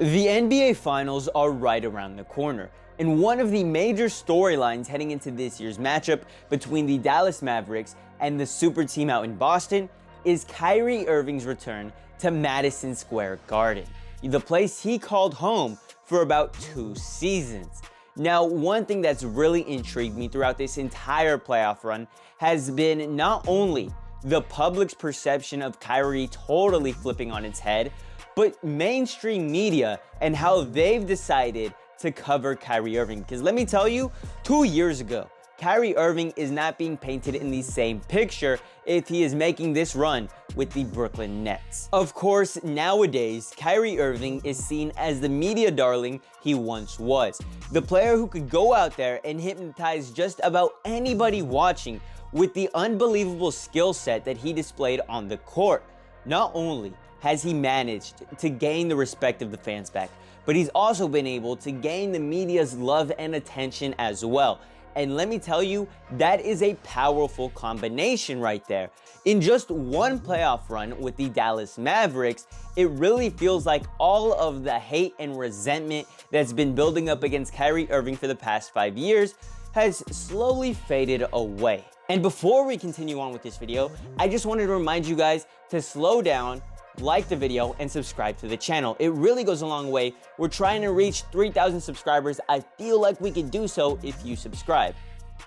The NBA Finals are right around the corner, and one of the major storylines heading into this year's matchup between the Dallas Mavericks and the super team out in Boston is Kyrie Irving's return to Madison Square Garden, the place he called home for about 2 seasons. Now, one thing that's really intrigued me throughout this entire playoff run has been not only the public's perception of Kyrie totally flipping on its head, but mainstream media and how they've decided to cover Kyrie Irving. Because let me tell you, 2 years ago, Kyrie Irving is not being painted in the same picture if he is making this run with the Brooklyn Nets. Of course, nowadays, Kyrie Irving is seen as the media darling he once was. The player who could go out there and hypnotize just about anybody watching with the unbelievable skill set that he displayed on the court. Not only has he managed to gain the respect of the fans back, but he's also been able to gain the media's love and attention as well. And let me tell you, that is a powerful combination right there. In just one playoff run with the Dallas Mavericks, it really feels like all of the hate and resentment that's been building up against Kyrie Irving for the past 5 years has slowly faded away. And before we continue on with this video, I just wanted to remind you guys to slow down, like the video, and subscribe to the channel. It really goes a long way. We're trying to reach 3,000 subscribers. I feel like we could do so if you subscribe.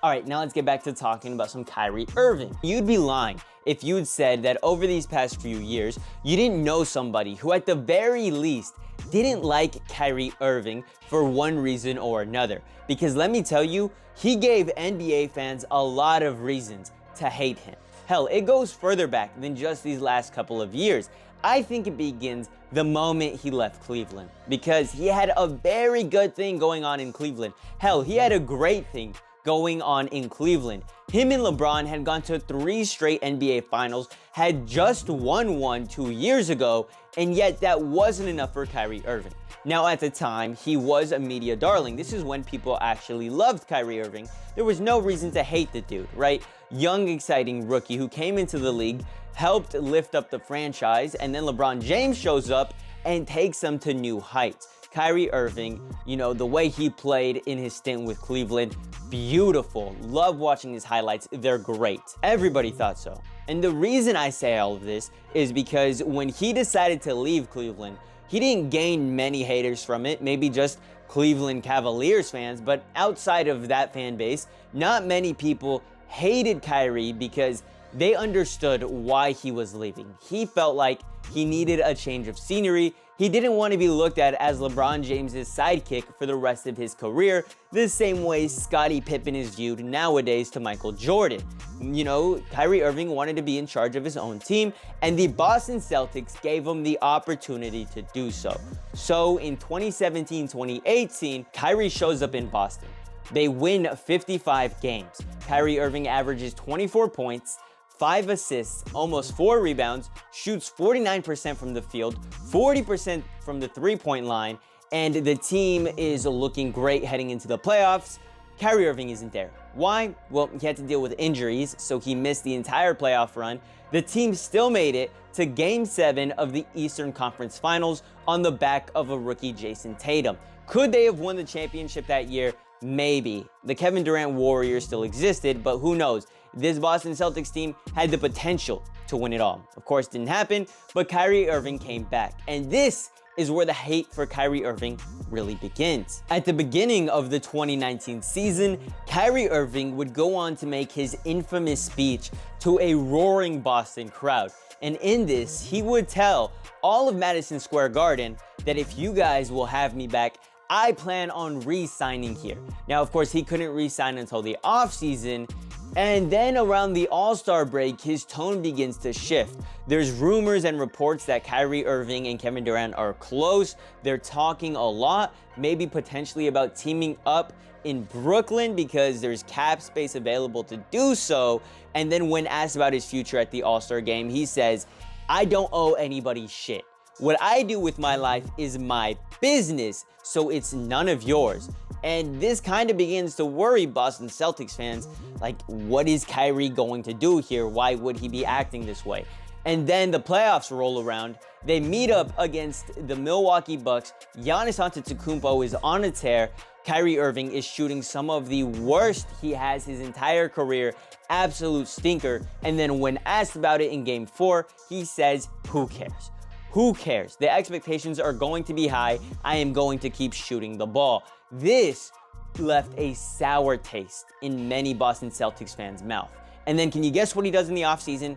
All right, now let's get back to talking about some Kyrie Irving. You'd be lying if you had said that over these past few years, you didn't know somebody who at the very least didn't like Kyrie Irving for one reason or another. Because let me tell you, he gave NBA fans a lot of reasons to hate him. Hell, it goes further back than just these last couple of years. I think it begins the moment he left Cleveland, because he had a very good thing going on in Cleveland. Hell, he had a great thing going on in Cleveland. Him and LeBron had gone to 3 straight NBA Finals, had just won one 2 years ago, and yet that wasn't enough for Kyrie Irving. Now, at the time, he was a media darling. This is when people actually loved Kyrie Irving. There was no reason to hate the dude, right? Young, exciting rookie who came into the league, helped lift up the franchise, and then LeBron James shows up and takes them to new heights. Kyrie Irving, you know, the way he played in his stint with Cleveland, beautiful. Love watching his highlights. They're great. Everybody thought so. And the reason I say all of this is because when he decided to leave Cleveland, he didn't gain many haters from it, maybe just Cleveland Cavaliers fans, but outside of that fan base, not many people hated Kyrie because they understood why he was leaving. He felt like he needed a change of scenery. He didn't want to be looked at as LeBron James's sidekick for the rest of his career, the same way Scottie Pippen is viewed nowadays to Michael Jordan. You know, Kyrie Irving wanted to be in charge of his own team, and the Boston Celtics gave him the opportunity to do so. So in 2017-2018, Kyrie shows up in Boston. They win 55 games. Kyrie Irving averages 24 points, 5 assists, almost 4 rebounds, shoots 49% from the field, 40% from the three-point line, and the team is looking great heading into the playoffs. Kyrie Irving isn't there. Why? Well, he had to deal with injuries, so he missed the entire playoff run. The team still made it to Game 7 of the Eastern Conference Finals on the back of a rookie Jason Tatum. Could they have won the championship that year? Maybe. The Kevin Durant Warriors still existed, but who knows? This Boston Celtics team had the potential to win it all. Of course, it didn't happen, but Kyrie Irving came back. And this is where the hate for Kyrie Irving really begins. At the beginning of the 2019 season, Kyrie Irving would go on to make his infamous speech to a roaring Boston crowd. And in this, he would tell all of Madison Square Garden that if you guys will have me back, I plan on re-signing here. Now, of course, he couldn't re-sign until the offseason, and then around the All-Star break, his tone begins to shift. There's rumors and reports that Kyrie Irving and Kevin Durant are close. They're talking a lot, maybe potentially about teaming up in Brooklyn because there's cap space available to do so. And then when asked about his future at the All-Star game, he says, "I don't owe anybody shit. What I do with my life is my business, so it's none of yours." And this kind of begins to worry Boston Celtics fans. Like, what is Kyrie going to do here? Why would he be acting this way? And then the playoffs roll around. They meet up against the Milwaukee Bucks. Giannis Antetokounmpo is on a tear. Kyrie Irving is shooting some of the worst he has his entire career. Absolute stinker. And then when asked about it in Game 4, he says, who cares? Who cares? The expectations are going to be high. I am going to keep shooting the ball. This left a sour taste in many Boston Celtics fans' mouth. And then can you guess what he does in the offseason?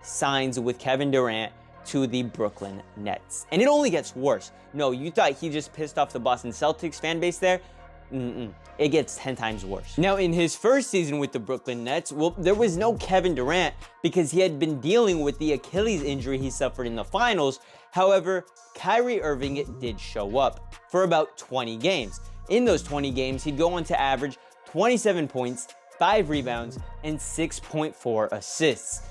Signs with Kevin Durant to the Brooklyn Nets. And it only gets worse. No, you thought he just pissed off the Boston Celtics fan base there? It gets 10 times worse. Now, in his first season with the Brooklyn Nets, well, there was no Kevin Durant because he had been dealing with the Achilles injury he suffered in the finals. However, Kyrie Irving did show up for about 20 games. In those 20 games, he'd go on to average 27 points, 5 rebounds, and 6.4 assists.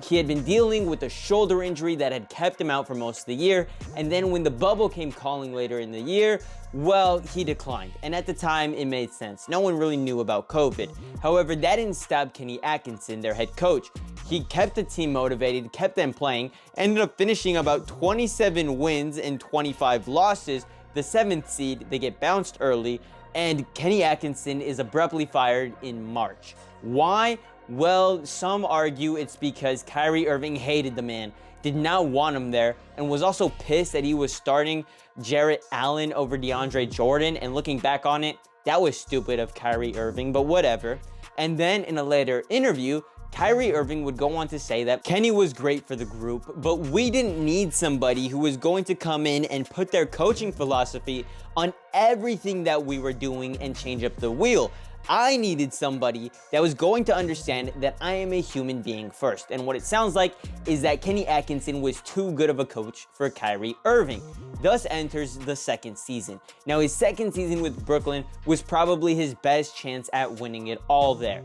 He had been dealing with a shoulder injury that had kept him out for most of the year, and then when the bubble came calling later in the year, well, he declined. And at the time, it made sense. No one really knew about COVID. However, that didn't stop Kenny Atkinson, their head coach. He kept the team motivated, kept them playing, ended up finishing about 27 wins and 25 losses. The 7th seed, they get bounced early, and Kenny Atkinson is abruptly fired in March. Why? Well, some argue it's because Kyrie Irving hated the man, did not want him there, and was also pissed that he was starting Jarrett Allen over DeAndre Jordan. And looking back on it, that was stupid of Kyrie Irving, but whatever. And then in a later interview, Kyrie Irving would go on to say that Kenny was great for the group, but we didn't need somebody who was going to come in and put their coaching philosophy on everything that we were doing and change up the wheel. I needed somebody that was going to understand that I am a human being first. And what it sounds like is that Kenny Atkinson was too good of a coach for Kyrie Irving. Thus enters the second season. Now, his second season with Brooklyn was probably his best chance at winning it all there.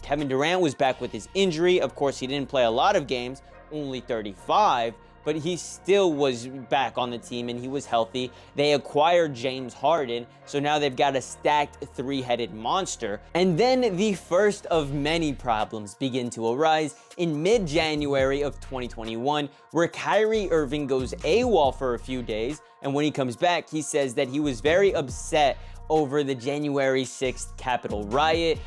Kevin Durant was back with his injury. Of course, he didn't play a lot of games, only 35, but he still was back on the team and he was healthy. They acquired James Harden, so now they've got a stacked three-headed monster. And then the first of many problems begin to arise in mid-January of 2021, where Kyrie Irving goes AWOL for a few days, and when he comes back, he says that he was very upset over the January 6th Capitol riot.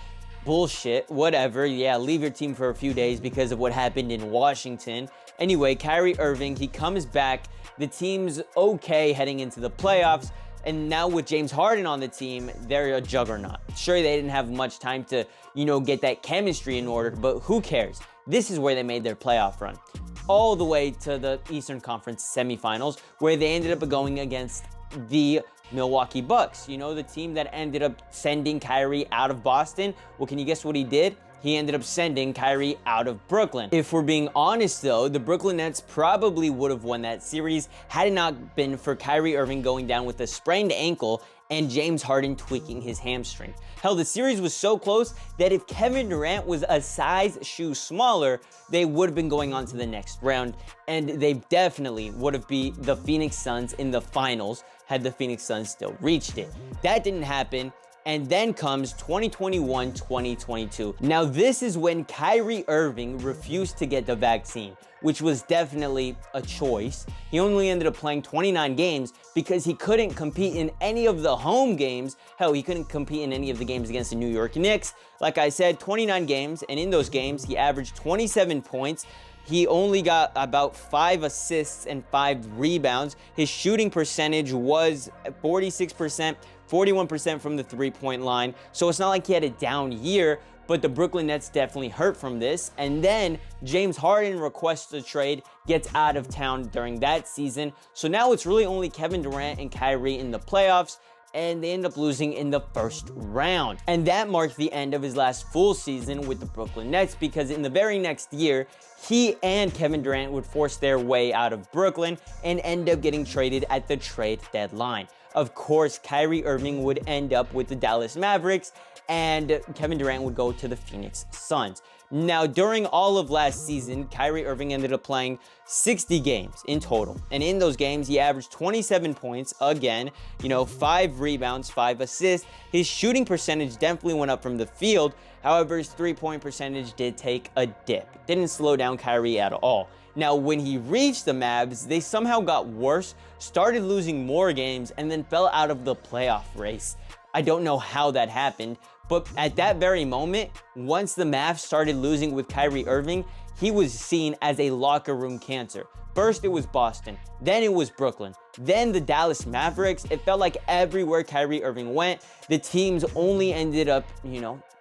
Bullshit, whatever. Yeah, leave your team for a few days because of what happened in Washington. Anyway, Kyrie Irving, he comes back. The team's okay heading into the playoffs. And now with James Harden on the team, they're a juggernaut. Sure, they didn't have much time to, get that chemistry in order, but who cares? This is where they made their playoff run. All the way to the Eastern Conference semifinals, where they ended up going against the Milwaukee Bucks, the team that ended up sending Kyrie out of Boston. Well, can you guess what he did? He ended up sending Kyrie out of Brooklyn. If we're being honest though, the Brooklyn Nets probably would have won that series had it not been for Kyrie Irving going down with a sprained ankle and James Harden tweaking his hamstring. Hell, the series was so close that if Kevin Durant was a size shoe smaller, they would have been going on to the next round, and they definitely would have beat the Phoenix Suns in the finals had the Phoenix Suns still reached it. That didn't happen. And then comes 2021-2022. Now, this is when Kyrie Irving refused to get the vaccine, which was definitely a choice. He only ended up playing 29 games because he couldn't compete in any of the home games. Hell, he couldn't compete in any of the games against the New York Knicks. Like I said, 29 games, and in those games, he averaged 27 points. He only got about 5 assists and 5 rebounds. His shooting percentage was 46%, 41% from the three-point line. So it's not like he had a down year, but the Brooklyn Nets definitely hurt from this. And then James Harden requests a trade, gets out of town during that season. So now it's really only Kevin Durant and Kyrie in the playoffs, and they end up losing in the first round. And that marked the end of his last full season with the Brooklyn Nets, because in the very next year, he and Kevin Durant would force their way out of Brooklyn and end up getting traded at the trade deadline. Of course, Kyrie Irving would end up with the Dallas Mavericks, and Kevin Durant would go to the Phoenix Suns. Now, during all of last season, Kyrie Irving ended up playing 60 games in total. And in those games, he averaged 27 points, again, 5 rebounds, 5 assists. His shooting percentage definitely went up from the field. However, his three-point percentage did take a dip. It didn't slow down Kyrie at all. Now, when he reached the Mavs, they somehow got worse, started losing more games, and then fell out of the playoff race. I don't know how that happened, but at that very moment, once the Mavs started losing with Kyrie Irving, he was seen as a locker room cancer. First, it was Boston, then it was Brooklyn, then the Dallas Mavericks. It felt like everywhere Kyrie Irving went, the teams only ended up,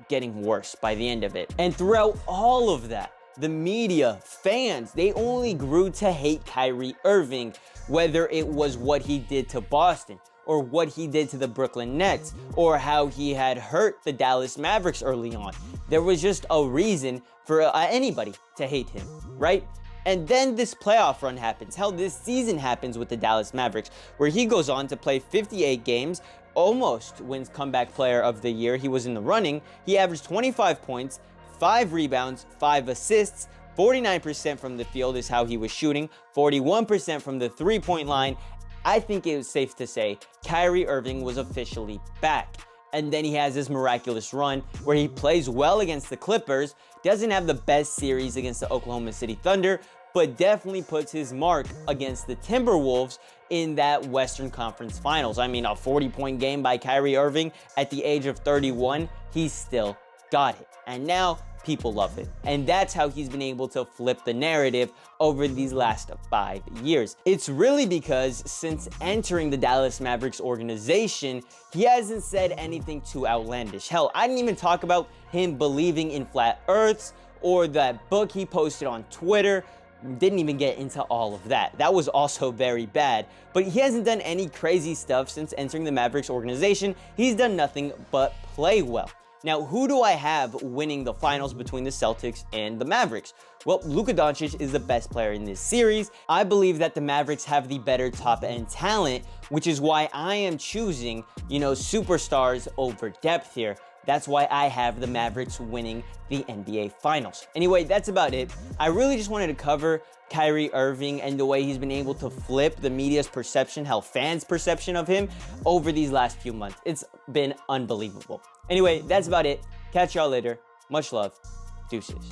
getting worse by the end of it. And throughout all of that, the media, fans, they only grew to hate Kyrie Irving, whether it was what he did to Boston, or what he did to the Brooklyn Nets, or how he had hurt the Dallas Mavericks early on. There was just a reason for anybody to hate him, right? And then this playoff run happens. Hell, this season happens with the Dallas Mavericks, where he goes on to play 58 games, almost wins Comeback Player of the Year. He was in the running. He averaged 25 points, 5 rebounds, 5 assists, 49% from the field is how he was shooting, 41% from the three-point line. I think it was safe to say Kyrie Irving was officially back. And then he has this miraculous run where he plays well against the Clippers, doesn't have the best series against the Oklahoma City Thunder, but definitely puts his mark against the Timberwolves in that Western Conference Finals. I mean, a 40-point game by Kyrie Irving at the age of 31, he's still got it. And now people love it. And that's how he's been able to flip the narrative over these last 5 years. It's really because since entering the Dallas Mavericks organization, he hasn't said anything too outlandish. Hell, I didn't even talk about him believing in flat earths or that book he posted on Twitter. Didn't even get into all of that. That was also very bad. But he hasn't done any crazy stuff since entering the Mavericks organization. He's done nothing but play well. Now, who do I have winning the finals between the Celtics and the Mavericks? Well, Luka Doncic is the best player in this series. I believe that the Mavericks have the better top-end talent, which is why I am choosing, superstars over depth here. That's why I have the Mavericks winning the NBA Finals. Anyway, that's about it. I really just wanted to cover Kyrie Irving and the way he's been able to flip the media's perception, fans' perception of him over these last few months. It's been unbelievable. Anyway, that's about it. Catch y'all later. Much love. Deuces.